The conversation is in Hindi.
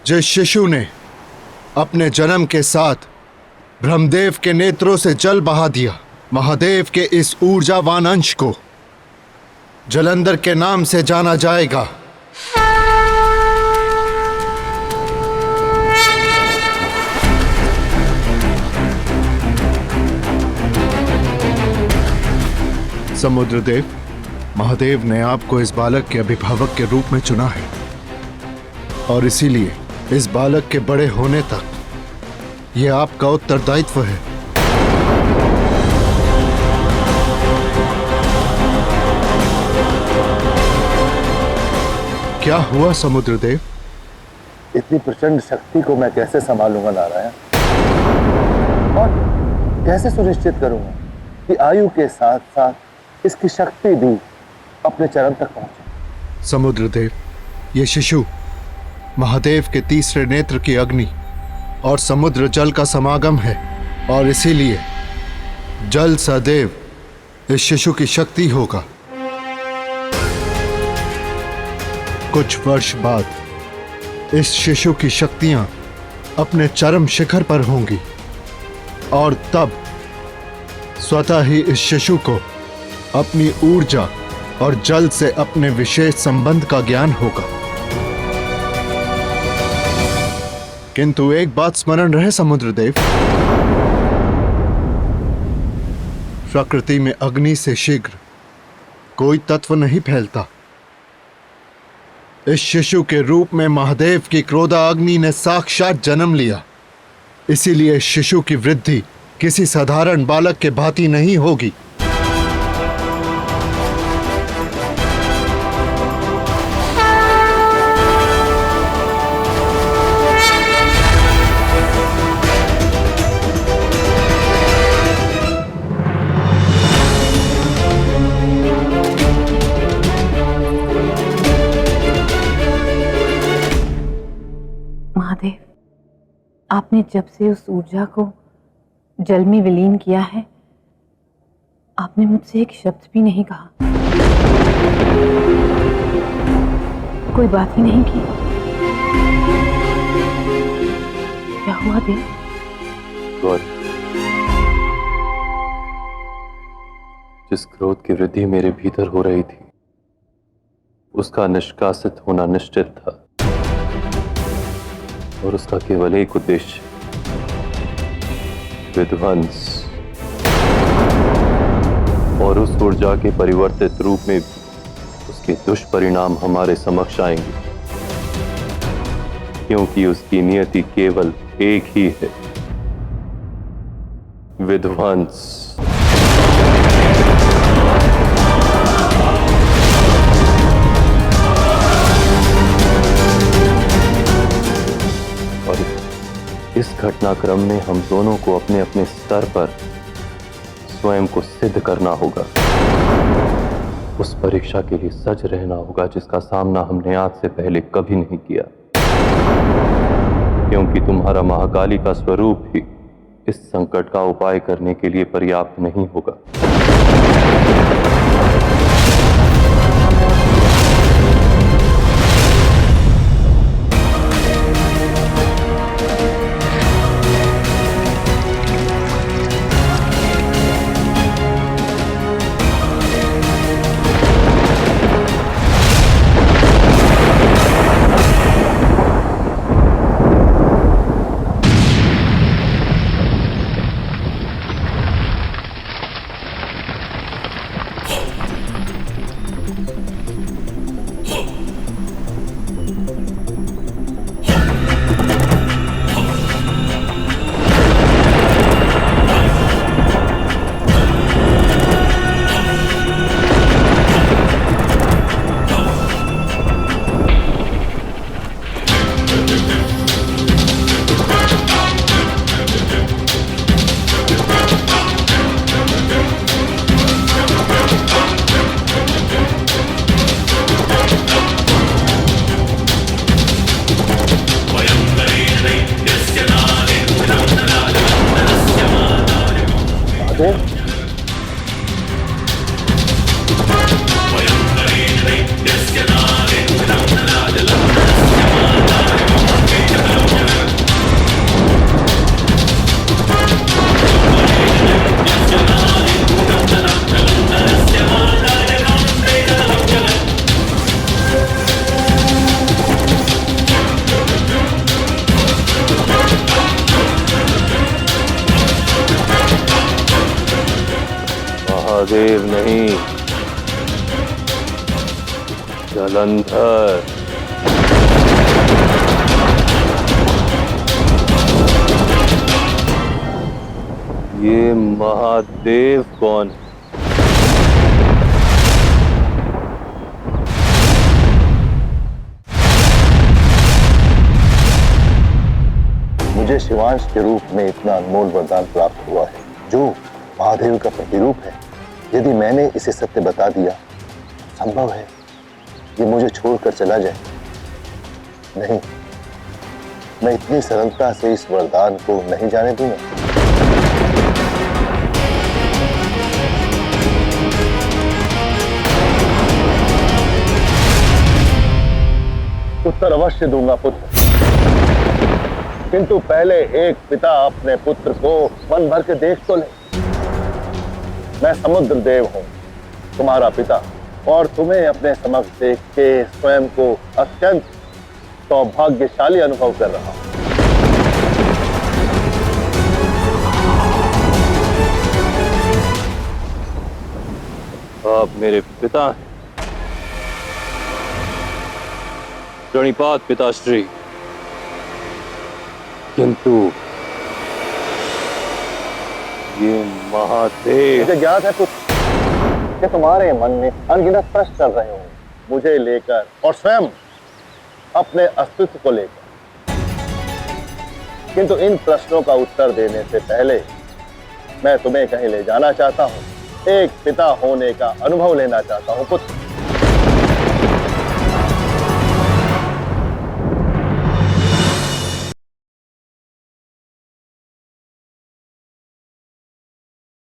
जिस शिशु ने अपने जन्म के साथ ब्रह्मदेव के नेत्रों से जल बहा दिया, महादेव के इस ऊर्जावान अंश को जलंधर के नाम से जाना जाएगा। समुद्रदेव, महादेव ने आपको इस बालक के अभिभावक के रूप में चुना है और इसीलिए इस बालक के बड़े होने तक यह आपका उत्तरदायित्व है। क्या हुआ समुद्रदेव? इतनी प्रचंड शक्ति को मैं कैसे संभालूंगा नारायण, और कैसे सुनिश्चित करूंगा कि आयु के साथ साथ इसकी शक्ति भी अपने चरम तक पहुंचे? समुद्रदेव, ये शिशु महादेव के तीसरे नेत्र की अग्नि और समुद्र जल का समागम है और इसीलिए जल सदैव इस शिशु की शक्ति होगा। कुछ वर्ष बाद इस शिशु की शक्तियां अपने चरम शिखर पर होंगी और तब स्वतः ही इस शिशु को अपनी ऊर्जा और जल से अपने विशेष संबंध का ज्ञान होगा। किंतु एक बात स्मरण रहे समुद्रदेव, प्रकृति में अग्नि से शीघ्र कोई तत्व नहीं फैलता। इस शिशु के रूप में महादेव की क्रोधाग्नि ने साक्षात जन्म लिया, इसीलिए शिशु की वृद्धि किसी साधारण बालक के भांति नहीं होगी। महादेव, आपने जब से उस ऊर्जा को जल में विलीन किया है, आपने मुझसे एक शब्द भी नहीं कहा, कोई बात ही नहीं की। क्या हुआ देव? गौरी, जिस क्रोध की वृद्धि मेरे भीतर हो रही थी उसका निष्कासित होना निश्चित था और उसका केवल एक उद्देश्य, विध्वंस। और उस ऊर्जा के परिवर्तित रूप में उसके दुष्परिणाम हमारे समक्ष आएंगे, क्योंकि उसकी नियति केवल एक ही है, विध्वंस। इस घटनाक्रम में हम दोनों को अपने अपने स्तर पर स्वयं को सिद्ध करना होगा। उस परीक्षा के लिए सज रहना होगा जिसका सामना हमने आज से पहले कभी नहीं किया, क्योंकि तुम्हारा महाकाली का स्वरूप ही इस संकट का उपाय करने के लिए पर्याप्त नहीं होगा। महादेव नहीं, जलंधर। ये महादेव कौन है? मुझे शिवांश के रूप में इतना अनमोल वरदान प्राप्त हुआ है जो महादेव का प्रतिरूप है। यदि मैंने इसे सत्य बता दिया, संभव है ये मुझे छोड़कर चला जाए। नहीं, मैं इतनी सरलता से इस वरदान को नहीं जाने दूंगा। उत्तर अवश्य दूंगा पुत्र, किंतु पहले एक पिता अपने पुत्र को मन भर के देख तो ले। मैं समुद्र देव हूं, तुम्हारा पिता, और तुम्हें अपने समक्ष देख के स्वयं को अत्यंत सौभाग्यशाली अनुभव कर रहा हूं। आप मेरे पिता हैं। प्रणिपात पिताश्री, किंतु ये महादेव। मुझे ज्ञात है पुत्र कि तुम्हारे मन में अनगिनत प्रश्न चल रहे हो, मुझे लेकर और स्वयं अपने अस्तित्व को लेकर। किंतु इन प्रश्नों का उत्तर देने से पहले मैं तुम्हें कहीं ले जाना चाहता हूं। एक पिता होने का अनुभव लेना चाहता हूं पुत्र।